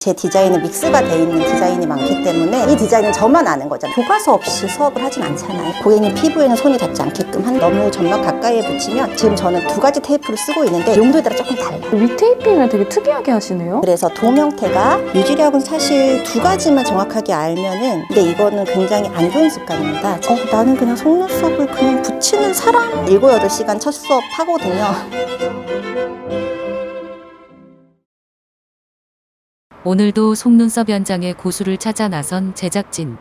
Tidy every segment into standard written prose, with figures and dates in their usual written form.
제 디자인은 믹스가 돼 있는 디자인이 많기 때문에 이 디자인은 저만 아는 거잖아요. 교과서 없이 수업을 하진 않잖아요. 고객님 피부에는 손이 닿지 않게끔 너무 점막 가까이에 붙이면 지금 저는 두 가지 테이프를 쓰고 있는데 용도에 따라 조금 달라요. 윗테이핑을 되게 특이하게 하시네요. 그래서 돔 형태가 유지력은 사실 두 가지만 정확하게 알면은 근데 이거는 굉장히 안 좋은 습관입니다. 나는 그냥 속눈썹을 그냥 붙이는 사람 7, 8시간 첫 수업 하거든요. 오늘도 속눈썹 연장의 고수를 찾아 나선 제작진.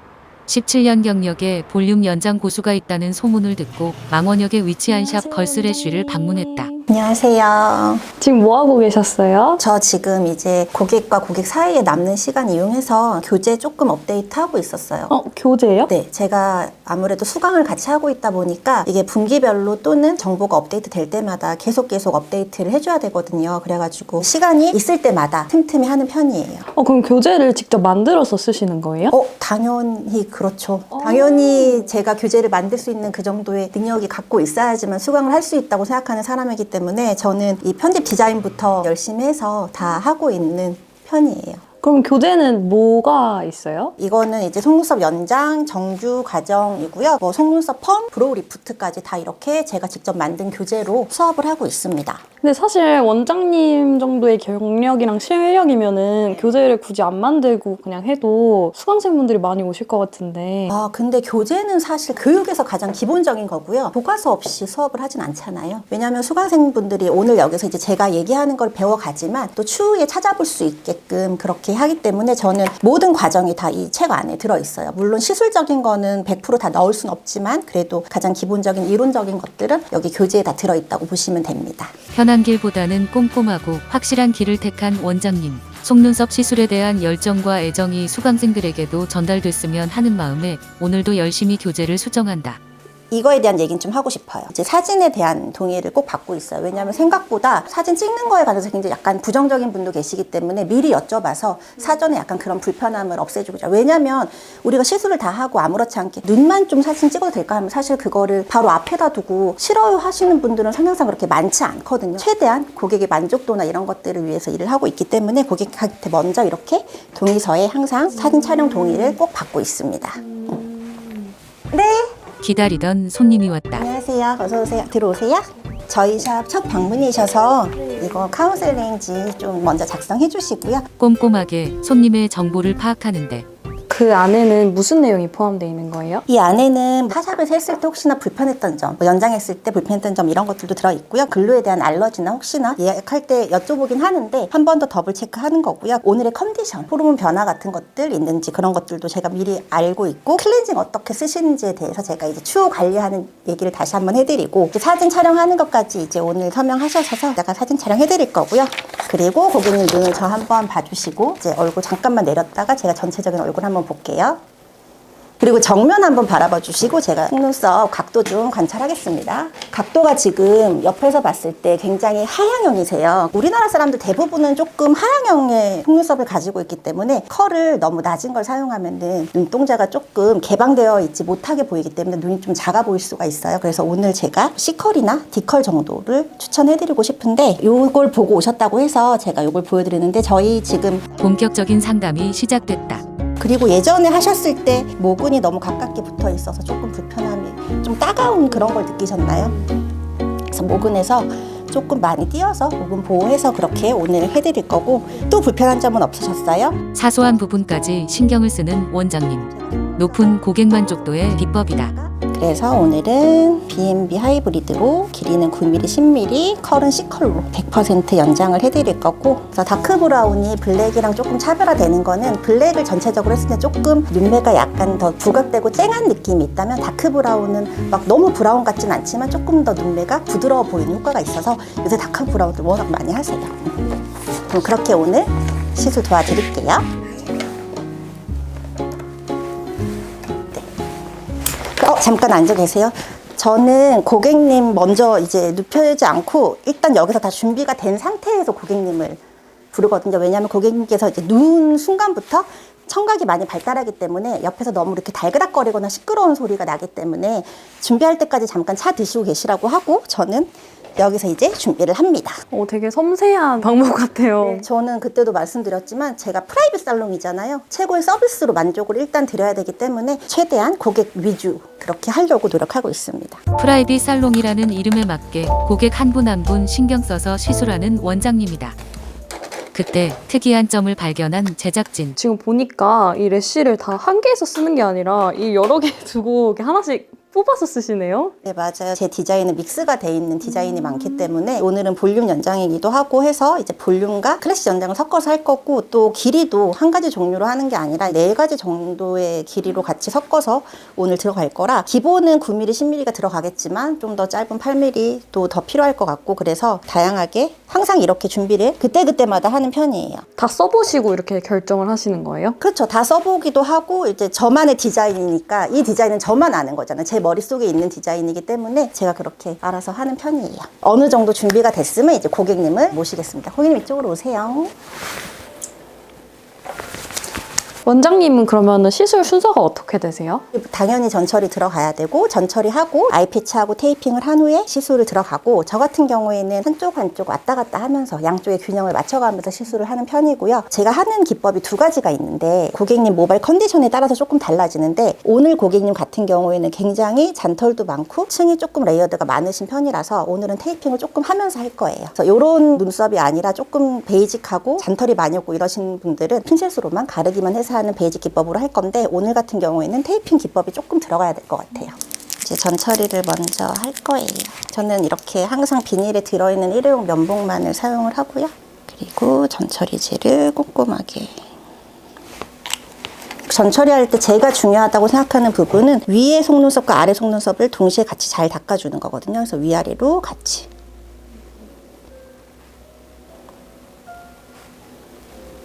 17년 경력에 볼륨 연장 고수가 있다는 소문을 듣고 망원역에 위치한 샵 걸스래쉬를 방문했다. 안녕하세요. 지금 뭐 하고 계셨어요? 저 지금 이제 고객과 고객 사이에 남는 시간 이용해서 교재 조금 업데이트하고 있었어요. 교재요? 네, 제가 아무래도 수강을 같이 하고 있다 보니까 이게 분기별로 또는 정보가 업데이트 될 때마다 계속 업데이트를 해줘야 되거든요. 그래가지고 시간이 있을 때마다 틈틈이 하는 편이에요. 그럼 교재를 직접 만들어서 쓰시는 거예요? 당연히 그렇죠. 당연히 제가 교재를 만들 수 있는 그 정도의 능력이 갖고 있어야지만 수강을 할 수 있다고 생각하는 사람이기 때문에 저는 이 편집 디자인부터 열심히 해서 다 하고 있는 편이에요. 그럼 교재는 뭐가 있어요? 이거는 이제 속눈썹 연장, 정주 과정이고요. 속눈썹 펌, 브로우 리프트까지 다 이렇게 제가 직접 만든 교재로 수업을 하고 있습니다. 근데 사실 원장님 정도의 경력이랑 실력이면은 교재를 굳이 안 만들고 그냥 해도 수강생분들이 많이 오실 것 같은데. 근데 교재는 사실 교육에서 가장 기본적인 거고요. 교과서 없이 수업을 하진 않잖아요. 왜냐하면 수강생분들이 오늘 여기서 이제 제가 얘기하는 걸 배워가지만 또 추후에 찾아볼 수 있게끔 그렇게 하기 때문에 저는 모든 과정이 다 이 책 안에 들어있어요. 물론 시술적인 거는 100% 다 넣을 순 없지만 그래도 가장 기본적인 이론적인 것들은 여기 교재에 다 들어있다고 보시면 됩니다. 편한 길보다는 꼼꼼하고 확실한 길을 택한 원장님. 속눈썹 시술에 대한 열정과 애정이 수강생들에게도 전달됐으면 하는 마음에 오늘도 열심히 교재를 수정한다. 이거에 대한 얘기는 좀 하고 싶어요. 이제 사진에 대한 동의를 꼭 받고 있어요. 왜냐하면 생각보다 사진 찍는 거에 관해서 굉장히 약간 부정적인 분도 계시기 때문에 미리 여쭤봐서 사전에 약간 그런 불편함을 없애주고자. 왜냐하면 우리가 시술을 다 하고 아무렇지 않게 눈만 좀 사진 찍어도 될까 하면 사실 그거를 바로 앞에다 두고 싫어하시는 분들은 성향상 그렇게 많지 않거든요. 최대한 고객의 만족도나 이런 것들을 위해서 일을 하고 있기 때문에 고객한테 먼저 이렇게 동의서에 항상 사진 촬영 동의를 꼭 받고 있습니다. 네. 기다리던 손님이 왔다. 안녕하세요. 어서 오세요. 들어오세요. 저희 샵 첫 방문이셔서 이거 카운셀링지 좀 먼저 작성해 주시고요. 꼼꼼하게 손님의 정보를 파악하는데 그 안에는 무슨 내용이 포함되어 있는 거예요? 이 안에는 타샵에서 했을 때 혹시나 불편했던 점, 연장했을 때 불편했던 점 이런 것들도 들어있고요. 글루에 대한 알러지나 혹시나 예약할 때 여쭤보긴 하는데 한 번 더 더블 체크하는 거고요. 오늘의 컨디션, 호르몬 변화 같은 것들 있는지 그런 것들도 제가 미리 알고 있고 클렌징 어떻게 쓰시는지에 대해서 제가 이제 추후 관리하는 얘기를 다시 한번 해드리고 사진 촬영하는 것까지 이제 오늘 설명하셔서 제가 사진 촬영해드릴 거고요. 그리고 고객님 눈을 저 한번 봐주시고 이제 얼굴 잠깐만 내렸다가 제가 전체적인 얼굴 한번 볼게요. 그리고 정면 한번 바라봐 주시고 제가 속눈썹 각도 좀 관찰하겠습니다. 각도가 지금 옆에서 봤을 때 굉장히 하향형이세요. 우리나라 사람들 대부분은 조금 하향형의 속눈썹을 가지고 있기 때문에 컬을 너무 낮은 걸 사용하면은 눈동자가 조금 개방되어 있지 못하게 보이기 때문에 눈이 좀 작아 보일 수가 있어요. 그래서 오늘 제가 C컬이나 D컬 정도를 추천해드리고 싶은데 요걸 보고 오셨다고 해서 제가 요걸 보여드리는데 저희 지금 본격적인 상담이 시작됐다. 그리고 예전에 하셨을 때 모근이 너무 가깝게 붙어 있어서 조금 불편함이 좀 따가운 그런 걸 느끼셨나요? 그래서 모근에서 조금 많이 띄어서 모근 보호해서 그렇게 오늘 해드릴 거고 또 불편한 점은 없으셨어요? 사소한 부분까지 신경을 쓰는 원장님. 높은 고객 만족도의 비법이다. 그래서 오늘은 B&B 하이브리드로 길이는 9mm, 10mm, 컬은 C컬로 100% 연장을 해드릴 거고 그래서 다크 브라운이 블랙이랑 조금 차별화되는 거는 블랙을 전체적으로 했을 때 조금 눈매가 약간 더 부각되고 쨍한 느낌이 있다면 다크 브라운은 막 너무 브라운 같진 않지만 조금 더 눈매가 부드러워 보이는 효과가 있어서 요새 다크 브라운들 워낙 많이 하세요. 그럼 그렇게 오늘 시술 도와드릴게요. 잠깐 앉아 계세요. 저는 고객님 먼저 이제 눕혀지 않고 일단 여기서 다 준비가 된 상태에서 고객님을 부르거든요. 왜냐하면 고객님께서 이제 누운 순간부터 청각이 많이 발달하기 때문에 옆에서 너무 이렇게 달그락거리거나 시끄러운 소리가 나기 때문에 준비할 때까지 잠깐 차 드시고 계시라고 하고 저는 여기서 이제 준비를 합니다. 되게 섬세한 방법 같아요. 저는 그때도 말씀드렸지만 제가 프라이빗 살롱이잖아요. 최고의 서비스로 만족을 일단 드려야 되기 때문에 최대한 고객 위주 그렇게 하려고 노력하고 있습니다. 프라이빗 살롱이라는 이름에 맞게 고객 한 분 한 분 신경 써서 시술하는 원장님이다. 그때 특이한 점을 발견한 제작진. 지금 보니까 이 래쉬를 다 한 개에서 쓰는 게 아니라 이 여러 개 두고 이렇게 하나씩 뽑아서 쓰시네요. 네, 맞아요. 제 디자인은 믹스가 돼 있는 디자인이 많기 때문에 오늘은 볼륨 연장이기도 하고 해서 이제 볼륨과 클래식 연장을 섞어서 할 거고, 또 길이도 한 가지 종류로 하는 게 아니라 4가지 정도의 길이로 같이 섞어서 오늘 들어갈 거라, 기본은 9mm, 10mm가 들어가겠지만 좀 더 짧은 8mm 또 더 필요할 것 같고, 그래서 다양하게 항상 이렇게 준비를 그때그때마다 하는 편이에요. 다 써보시고 이렇게 결정을 하시는 거예요? 그렇죠. 다 써보기도 하고, 이제 저만의 디자인이니까 이 디자인은 저만 아는 거잖아요. 제 머릿속에 있는 디자인이기 때문에 제가 그렇게 알아서 하는 편이에요. 어느 정도 준비가 됐으면 이제 고객님을 모시겠습니다. 고객님 이쪽으로 오세요. 원장님은 그러면 시술 순서가 어떻게 되세요? 당연히 전처리 들어가야 되고, 전처리하고 아이패치하고 테이핑을 한 후에 시술을 들어가고, 저 같은 경우에는 한쪽 왔다 갔다 하면서 양쪽의 균형을 맞춰가면서 시술을 하는 편이고요. 제가 하는 기법이 2가지가 있는데 고객님 모발 컨디션에 따라서 조금 달라지는데, 오늘 고객님 같은 경우에는 굉장히 잔털도 많고 층이 조금 레이어드가 많으신 편이라서 오늘은 테이핑을 조금 하면서 할 거예요. 그래서 이런 눈썹이 아니라 조금 베이직하고 잔털이 많이 없고 이러신 분들은 핀셋으로만 가르기만 해서 하는 베이직 기법으로 할 건데, 오늘 같은 경우에는 테이핑 기법이 조금 들어가야 될 것 같아요. 이제 전처리를 먼저 할 거예요. 저는 이렇게 항상 비닐에 들어있는 일회용 면봉만을 사용을 하고요. 그리고 전처리제를 꼼꼼하게. 전처리할 때 제가 중요하다고 생각하는 부분은 위에 속눈썹과 아래 속눈썹을 동시에 같이 잘 닦아주는 거거든요. 그래서 위아래로 같이.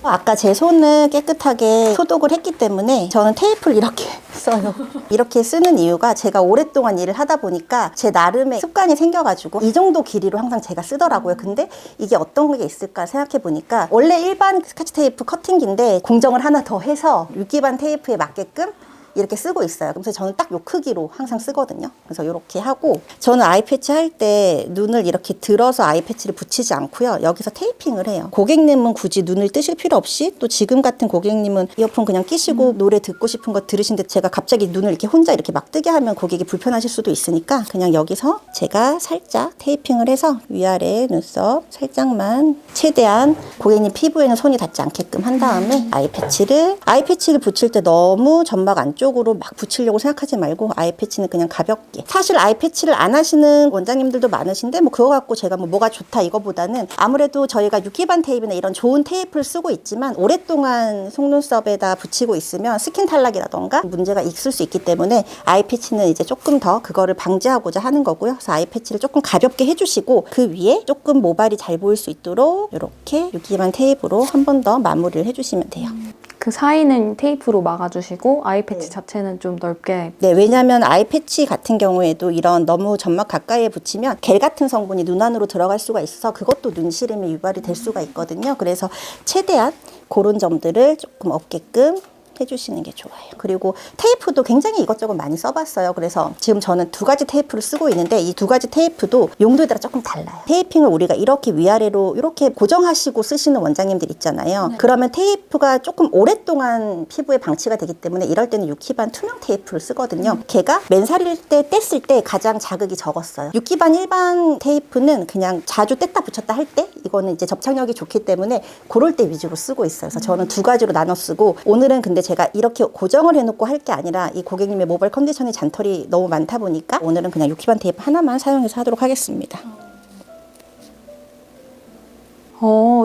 아까 제 손을 깨끗하게 소독을 했기 때문에 저는 테이프를 이렇게 써요. 이렇게 쓰는 이유가, 제가 오랫동안 일을 하다 보니까 제 나름의 습관이 생겨가지고 이 정도 길이로 항상 제가 쓰더라고요. 근데 이게 어떤 게 있을까 생각해 보니까, 원래 일반 스카치 테이프 커팅기인데 공정을 하나 더 해서 유기반 테이프에 맞게끔 이렇게 쓰고 있어요. 그래서 저는 딱 요 크기로 항상 쓰거든요. 그래서 이렇게 하고, 저는 아이패치 할 때 눈을 이렇게 들어서 아이패치를 붙이지 않고요. 여기서 테이핑을 해요. 고객님은 굳이 눈을 뜨실 필요 없이, 또 지금 같은 고객님은 이어폰 그냥 끼시고 노래 듣고 싶은 거 들으시는데 제가 갑자기 눈을 이렇게 혼자 이렇게 막 뜨게 하면 고객이 불편하실 수도 있으니까, 그냥 여기서 제가 살짝 테이핑을 해서 위아래 눈썹 살짝만, 최대한 고객님 피부에는 손이 닿지 않게끔 한 다음에 아이패치를 붙일 때 너무 점막 안쪽으로 막 붙이려고 생각하지 말고, 아이패치는 그냥 가볍게. 사실 아이패치를 안 하시는 원장님들도 많으신데, 뭐 그거 갖고 제가 뭐가 좋다 이거보다는, 아무래도 저희가 유기반 테이프나 이런 좋은 테이프를 쓰고 있지만 오랫동안 속눈썹에다 붙이고 있으면 스킨 탈락이라던가 문제가 있을 수 있기 때문에, 아이패치는 이제 조금 더 그거를 방지하고자 하는 거고요. 그래서 아이패치를 조금 가볍게 해주시고, 그 위에 조금 모발이 잘 보일 수 있도록 이렇게 유기반 테이프로 한 번 더 마무리를 해주시면 돼요. 그 사이는 테이프로 막아주시고 아이패치 자체는 좀 넓게. 네, 왜냐면 아이패치 같은 경우에도 이런 너무 점막 가까이에 붙이면 겔 같은 성분이 눈 안으로 들어갈 수가 있어서 그것도 눈시름이 유발이 될 수가 있거든요. 그래서 최대한 그런 점들을 조금 없게끔 해주시는 게 좋아요. 그리고 테이프도 굉장히 이것저것 많이 써봤어요. 그래서 지금 저는 2가지 테이프를 쓰고 있는데, 이 2가지 테이프도 용도에 따라 조금 달라요. 테이핑을 우리가 이렇게 위아래로 이렇게 고정하시고 쓰시는 원장님들 있잖아요. 그러면 테이프가 조금 오랫동안 피부에 방치가 되기 때문에 이럴 때는 유기반 투명 테이프를 쓰거든요. 걔가 맨살일 때 뗐을 때 가장 자극이 적었어요. 유기반 일반 테이프는 그냥 자주 뗐다 붙였다 할 때, 이거는 이제 접착력이 좋기 때문에 그럴 때 위주로 쓰고 있어요. 그래서 저는 2가지로 나눠 쓰고, 오늘은 근데 제가 이렇게 고정을 해놓고 할 게 아니라 이 고객님의 모발 컨디션에 잔털이 너무 많다 보니까 오늘은 그냥 유기반 테이프 하나만 사용해서 하도록 하겠습니다.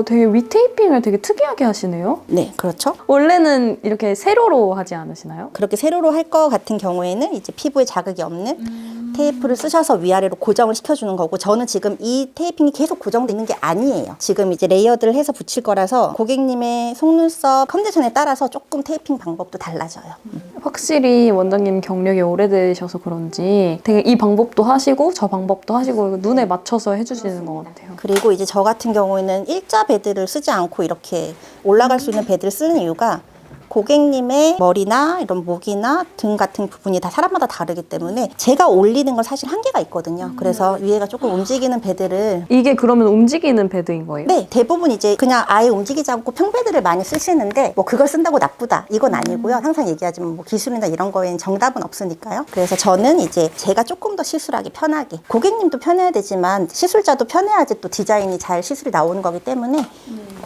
되게 위 테이핑을 되게 특이하게 하시네요. 네, 그렇죠. 원래는 이렇게 세로로 하지 않으시나요? 그렇게 세로로 할 거 같은 경우에는 이제 피부에 자극이 없는 테이프를 쓰셔서 위아래로 고정을 시켜주는 거고, 저는 지금 이 테이핑이 계속 고정되어 있는 게 아니에요. 지금 이제 레이어드를 해서 붙일 거라서 고객님의 속눈썹 컨디션에 따라서 조금 테이핑 방법도 달라져요. 확실히 원장님 경력이 오래되셔서 그런지 되게 이 방법도 하시고 저 방법도 하시고 눈에 맞춰서 해주시는 것 같아요. 그리고 이제 저 같은 경우에는 일자 베드를 쓰지 않고 이렇게 올라갈 수 있는 베드를 쓰는 이유가, 고객님의 머리나 이런 목이나 등 같은 부분이 다 사람마다 다르기 때문에 제가 올리는 건 사실 한계가 있거든요. 그래서 위에가 조금 움직이는 베드를 이게 그러면 움직이는 베드인 거예요? 네, 대부분 이제 그냥 아예 움직이지 않고 평베드를 많이 쓰시는데 뭐 그걸 쓴다고 나쁘다 이건 아니고요. 항상 얘기하지만 뭐 기술이나 이런 거에는 정답은 없으니까요. 그래서 저는 이제 제가 조금 더 시술하기 편하게 고객님도 편해야 되지만 시술자도 편해야지 또 디자인이 잘 시술이 나오는 거기 때문에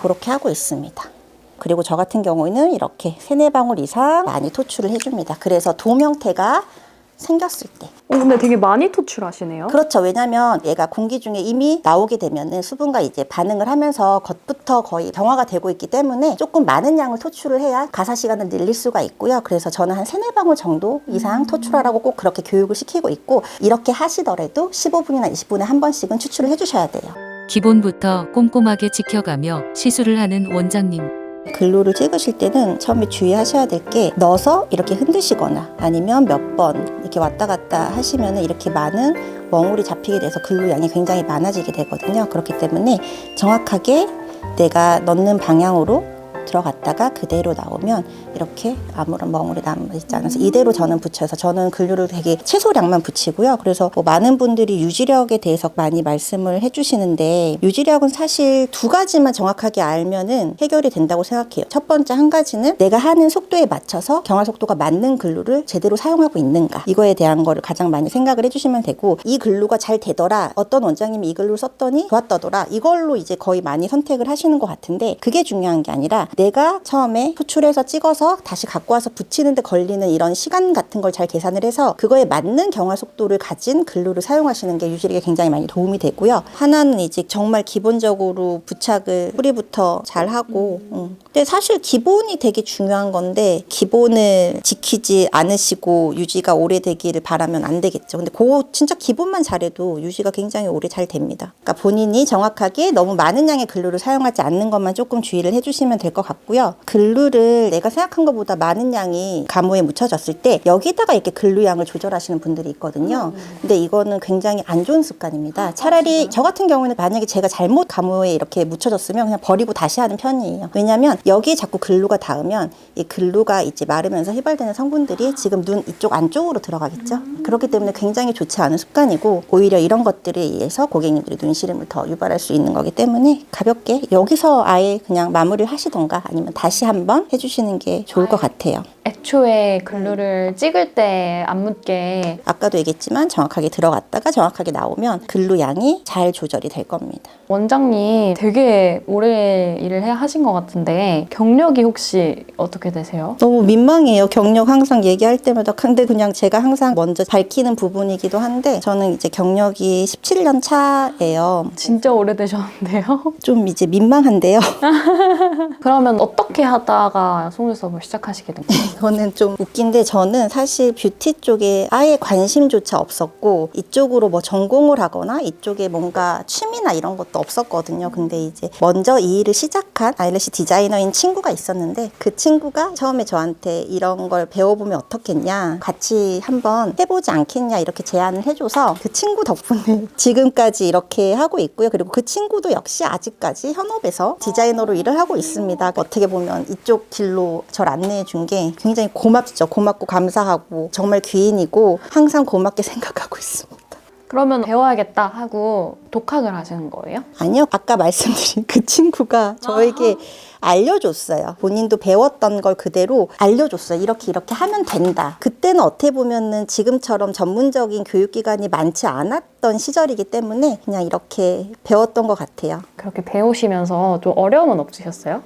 그렇게 하고 있습니다. 그리고 저 같은 경우에는 이렇게 3-4방울 이상 많이 토출을 해줍니다. 그래서 돔 형태가 생겼을 때. 근데 되게 많이 토출하시네요. 그렇죠. 왜냐면 얘가 공기 중에 이미 나오게 되면은 수분과 이제 반응을 하면서 겉부터 거의 병화가 되고 있기 때문에 조금 많은 양을 토출을 해야 가사 시간을 늘릴 수가 있고요. 그래서 저는 한 3-4방울 정도 이상 토출하라고 꼭 그렇게 교육을 시키고 있고 이렇게 하시더라도 15분이나 20분에 한 번씩은 추출을 해주셔야 돼요. 기본부터 꼼꼼하게 지켜가며 시술을 하는 원장님. 글루를 찍으실 때는 처음에 주의하셔야 될 게 넣어서 이렇게 흔드시거나 아니면 몇 번 이렇게 왔다 갔다 하시면 이렇게 많은 멍울이 잡히게 돼서 글루 양이 굉장히 많아지게 되거든요. 그렇기 때문에 정확하게 내가 넣는 방향으로 들어갔다가 그대로 나오면 이렇게 아무런 멍울이 남아있지 않아서 이대로 저는 붙여서 저는 글루를 되게 최소량만 붙이고요. 그래서 뭐 많은 분들이 유지력에 대해서 많이 말씀을 해주시는데 유지력은 사실 2가지만 정확하게 알면은 해결이 된다고 생각해요. 첫 번째 한 가지는 내가 하는 속도에 맞춰서 경화 속도가 맞는 글루를 제대로 사용하고 있는가 이거에 대한 거를 가장 많이 생각을 해주시면 되고 이 글루가 잘 되더라 어떤 원장님이 이 글루를 썼더니 좋았더더라 이걸로 이제 거의 많이 선택을 하시는 것 같은데 그게 중요한 게 아니라 내가 처음에 토출해서 찍어서 다시 갖고 와서 붙이는 데 걸리는 이런 시간 같은 걸 잘 계산을 해서 그거에 맞는 경화 속도를 가진 글루를 사용하시는 게 유지력에 굉장히 많이 도움이 되고요. 하나는 이제 정말 기본적으로 부착을 뿌리부터 잘 하고 근데 사실 기본이 되게 중요한 건데 기본을 지키지 않으시고 유지가 오래되기를 바라면 안 되겠죠. 근데 그거 진짜 기본만 잘해도 유지가 굉장히 오래 잘 됩니다. 그러니까 본인이 정확하게 너무 많은 양의 글루를 사용하지 않는 것만 조금 주의를 해주시면 될 것 같고요. 글루를 내가 생각한 것보다 많은 양이 가무에 묻혀졌을 때 여기다가 이렇게 글루 양을 조절하시는 분들이 있거든요. 근데 이거는 굉장히 안 좋은 습관입니다. 차라리 저 같은 경우는 만약에 제가 잘못 가무에 이렇게 묻혀졌으면 그냥 버리고 다시 하는 편이에요. 왜냐면 여기에 자꾸 글루가 닿으면 이 글루가 이제 마르면서 휘발되는 성분들이 지금 눈 이쪽 안쪽으로 들어가겠죠. 그렇기 때문에 굉장히 좋지 않은 습관이고 오히려 이런 것들에 의해서 고객님들이 눈시름을 더 유발할 수 있는 거기 때문에 가볍게 여기서 아예 그냥 마무리를 하시던가 아니면 다시 한번 해주시는 게 좋을 것 같아요. 애초에 글루를 찍을 때 안 묻게 아까도 얘기했지만 정확하게 들어갔다가 정확하게 나오면 글루 양이 잘 조절이 될 겁니다. 원장님 되게 오래 일을 하신 것 같은데 경력이 혹시 어떻게 되세요? 너무 민망해요. 경력 항상 얘기할 때마다. 근데 그냥 제가 항상 먼저 밝히는 부분이기도 한데 저는 이제 경력이 17년 차예요. 진짜 오래되셨는데요? 좀 이제 민망한데요. 그러면 어떻게 하다가 속눈썹을 시작하시게 된 거예요? 이거는 좀 웃긴데 저는 사실 뷰티 쪽에 아예 관심조차 없었고 이쪽으로 뭐 전공을 하거나 이쪽에 뭔가 취미나 이런 것도 없었거든요. 근데 이제 먼저 이 일을 시작한 아이래쉬 디자이너인 친구가 있었는데 그 친구가 처음에 저한테 이런 걸 배워보면 어떻겠냐 같이 한번 해보지 않겠냐 이렇게 제안을 해줘서 그 친구 덕분에 지금까지 이렇게 하고 있고요. 그리고 그 친구도 역시 아직까지 현업에서 디자이너로 일을 하고 있습니다. 어떻게 보면 이쪽 길로 저를 안내해 준 게 굉장히 고맙죠. 고맙고 감사하고 정말 귀인이고 항상 고맙게 생각하고 있습니다. 그러면 배워야겠다 하고 독학을 하시는 거예요? 아니요. 아까 말씀드린 그 친구가 저에게 알려줬어요. 본인도 배웠던 걸 그대로 알려줬어요. 이렇게 하면 된다. 그때는 어떻게 보면은 지금처럼 전문적인 교육기관이 많지 않았던 시절이기 때문에 그냥 이렇게 배웠던 것 같아요. 그렇게 배우시면서 좀 어려움은 없으셨어요?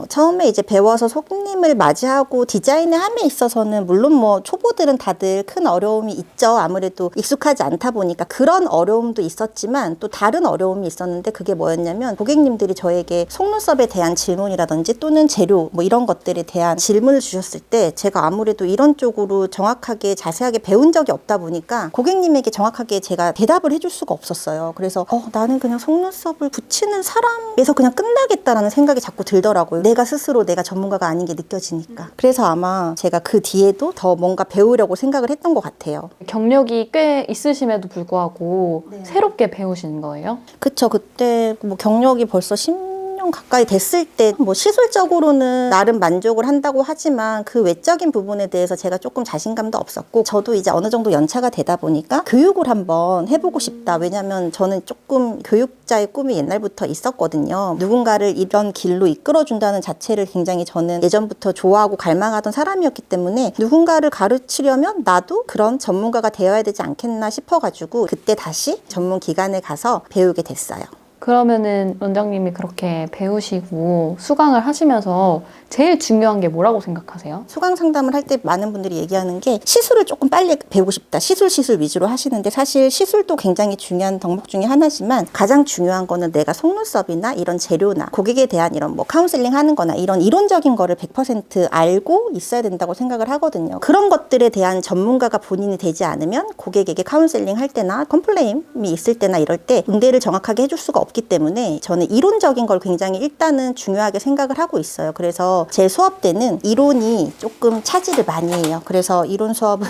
처음에 이제 배워서 손님을 맞이하고 디자인을 함에 있어서는 물론 뭐 초보들은 다들 큰 어려움이 있죠. 아무래도 익숙하지 않다 보니까 그런 어려움도 있었지만 또 다른 어려움이 있었는데 그게 뭐였냐면 고객님들이 저에게 속눈썹에 대한 질문이라든지 또는 재료 뭐 이런 것들에 대한 질문을 주셨을 때 제가 아무래도 이런 쪽으로 정확하게 자세하게 배운 적이 없다 보니까 고객님에게 정확하게 제가 대답을 해줄 수가 없었어요. 그래서 나는 그냥 속눈썹을 붙이는 사람에서 그냥 끝나겠다라는 생각이 자꾸 들더라고요. 내가 스스로 내가 전문가가 아닌 게 느껴지니까. 그래서 아마 제가 그 뒤에도 더 뭔가 배우려고 생각을 했던 것 같아요. 경력이 꽤 있으심에도 불구하고 네. 새롭게 배우시는 거예요? 그쵸. 그때 뭐 경력이 벌써 10년 4년 가까이 됐을 때 뭐 시술적으로는 나름 만족을 한다고 하지만 그 외적인 부분에 대해서 제가 조금 자신감도 없었고, 저도 이제 어느 정도 연차가 되다 보니까 교육을 한번 해보고 싶다. 왜냐면 저는 조금 교육자의 꿈이 옛날부터 있었거든요. 누군가를 이런 길로 이끌어준다는 자체를 굉장히 저는 예전부터 좋아하고 갈망하던 사람이었기 때문에 누군가를 가르치려면 나도 그런 전문가가 되어야 되지 않겠나 싶어가지고 그때 다시 전문 기관에 가서 배우게 됐어요. 그러면은 원장님이 그렇게 배우시고 수강을 하시면서 제일 중요한 게 뭐라고 생각하세요? 수강 상담을 할 때 많은 분들이 얘기하는 게 시술을 조금 빨리 배우고 싶다. 시술 위주로 하시는데 사실 시술도 굉장히 중요한 덕목 중에 하나지만 가장 중요한 거는 내가 속눈썹이나 이런 재료나 고객에 대한 이런 뭐 카운셀링 하는 거나 이런 이론적인 거를 100% 알고 있어야 된다고 생각을 하거든요. 그런 것들에 대한 전문가가 본인이 되지 않으면 고객에게 카운셀링 할 때나 컴플레인이 있을 때나 이럴 때 응대를 정확하게 해줄 수가 없기 때문에 저는 이론적인 걸 굉장히 일단은 중요하게 생각을 하고 있어요. 그래서 제 수업 때는 이론이 조금 차지를 많이 해요. 그래서 이론 수업은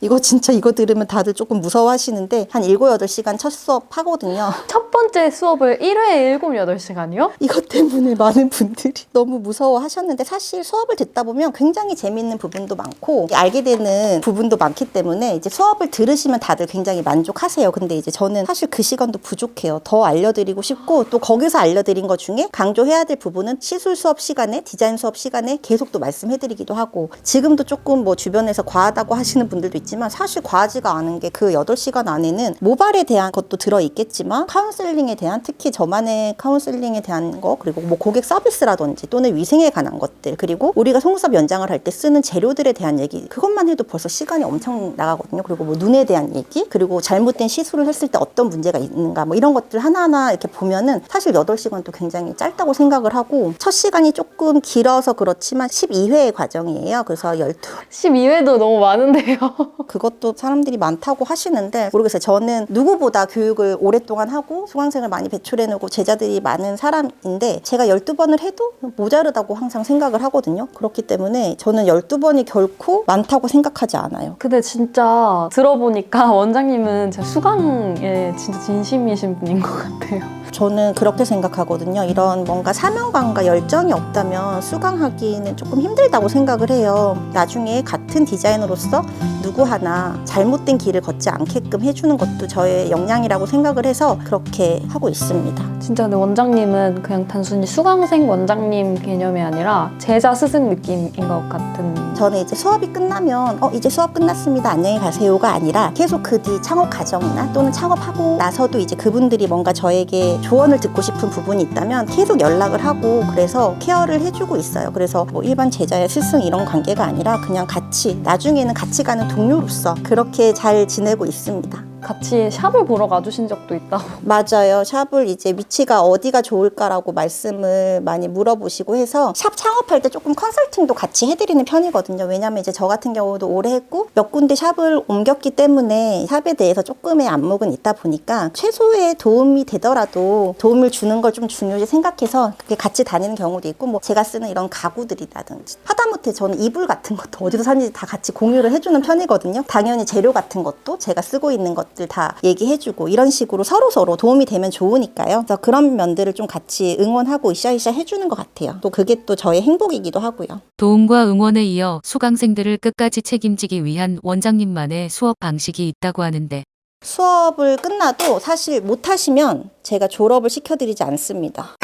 이거 진짜 이거 들으면 다들 조금 무서워하시는데 한 7, 8시간 첫 수업 하거든요. 첫 번째 수업을 1회에 7, 8시간이요? 이것 때문에 많은 분들이 너무 무서워하셨는데 사실 수업을 듣다 보면 굉장히 재밌는 부분도 많고 알게 되는 부분도 많기 때문에 이제 수업을 들으시면 다들 굉장히 만족하세요. 근데 이제 저는 사실 그 시간도 부족해요. 더 알려드리고 싶고 또 거기서 알려드린 것 중에 강조해야 될 부분은 시술 수업 시간에 디자인 수업 시간에 계속 또 말씀해드리기도 하고 지금도 조금 뭐 주변에서 과하다고 하시는 분들도 있지만 사실 과하지가 않은 게 그 8시간 안에는 모발에 대한 것도 들어있겠지만 카운셀링에 대한 특히 저만의 카운셀링에 대한 거 그리고 뭐 고객 서비스라든지 또는 위생에 관한 것들 그리고 우리가 속눈썹 연장을 할 때 쓰는 재료들에 대한 얘기 그것만 해도 벌써 시간이 엄청 나가거든요. 그리고 뭐 눈에 대한 얘기 그리고 잘못된 시술을 했을 때 어떤 문제가 있는가 뭐 이런 것들 하나하나 이렇게 보면은 사실 8시간도 굉장히 짧다고 생각을 하고 첫 시간이 조금 길어서 그렇지만 12회의 과정이에요. 그래서 12회도 너무 많은데요. 그것도 사람들이 많다고 하시는데 모르겠어요. 저는 누구보다 교육을 오랫동안 하고 수강생을 많이 배출해내고 제자들이 많은 사람인데 제가 12번을 해도 모자르다고 항상 생각을 하거든요. 그렇기 때문에 저는 12번이 결코 많다고 생각하지 않아요. 근데 진짜 들어보니까 원장님은 제 수강에 진짜 진심이신 분인 것 같아요. 저는 그렇게 생각하거든요. 이런 뭔가 사명감과 열정이 없다면 수강하기는 조금 힘들다고 생각을 해요. 나중에 같은 디자이너로서 누구 하나 잘못된 길을 걷지 않게끔 해주는 것도 저의 역량이라고 생각을 해서 그렇게 하고 있습니다. 진짜 근데 원장님은 그냥 단순히 수강생 원장님 개념이 아니라 제자 스승 느낌인 것 같은. 저는 이제 수업이 끝나면 이제 수업 끝났습니다. 안녕히 가세요가 아니라 계속 그 뒤 창업 과정이나 또는 창업하고 나서도 이제 그분들이 뭔가 저에게 조언을 듣고 싶은 부분이 있다면 계속 연락을 하고 그래서 케어를 해주고 있어요. 그래서 뭐 일반 제자의 스승 이런 관계가 아니라 그냥 같이 나중에는 같이 가는 동료로서 그렇게 잘 지내고 있습니다. 같이 샵을 보러 가주신 적도 있다고. 맞아요. 샵을 이제 위치가 어디가 좋을까라고 말씀을 많이 물어보시고 해서 샵 창업할 때 조금 컨설팅도 같이 해드리는 편이거든요. 왜냐면 이제 저 같은 경우도 오래 했고 몇 군데 샵을 옮겼기 때문에 샵에 대해서 조금의 안목은 있다 보니까 최소의 도움이 되더라도 도움을 주는 걸 좀 중요시 생각해서 그게 같이 다니는 경우도 있고 뭐 제가 쓰는 이런 가구들이라든지 하다못해 저는 이불 같은 것도 어디서 샀는지 다 같이 공유를 해주는 편이거든요. 당연히 재료 같은 것도 제가 쓰고 있는 것들 다 얘기해주고 이런 식으로 서로 도움이 되면 좋으니까요. 그래서 그런 면들을 좀 같이 응원하고 으쌰으쌰 해주는 것 같아요. 또 그게 또 저의 행복이기도 하고요. 도움과 응원에 이어 수강생들을 끝까지 책임지기 위한 원장님만의 수업 방식이 있다고 하는데 수업을 끝나도 사실 못하시면 제가 졸업을 시켜드리지 않습니다.